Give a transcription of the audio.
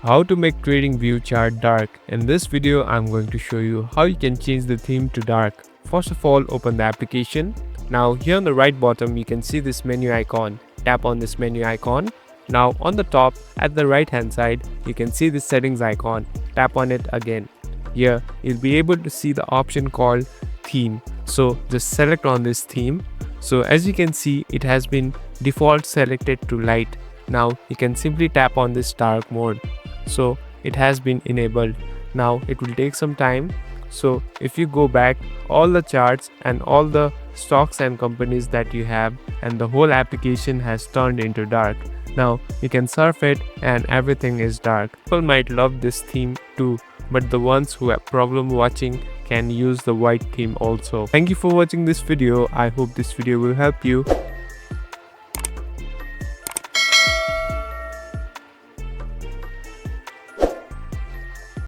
How to make TradingView chart dark. In this video, I'm going to show you how you can change the theme to dark. First of all, open the application. Now here on the right bottom, you can see this menu icon. Tap on this menu icon. Now on the top at the right hand side, you can see the settings icon. Tap on it again. Here you'll be able to see the option called theme. So just select on this theme. So as you can see, it has been default selected to light. Now you can simply tap on this dark mode. So it has been enabled. Now it will take some time. So if you go back, all the charts and all the stocks and companies that you have and the whole application has turned into dark. Now you can surf it and everything is dark. People might love this theme too, but the ones who have problem watching can use the white theme also. Thank you for watching this video. I hope this video will help you.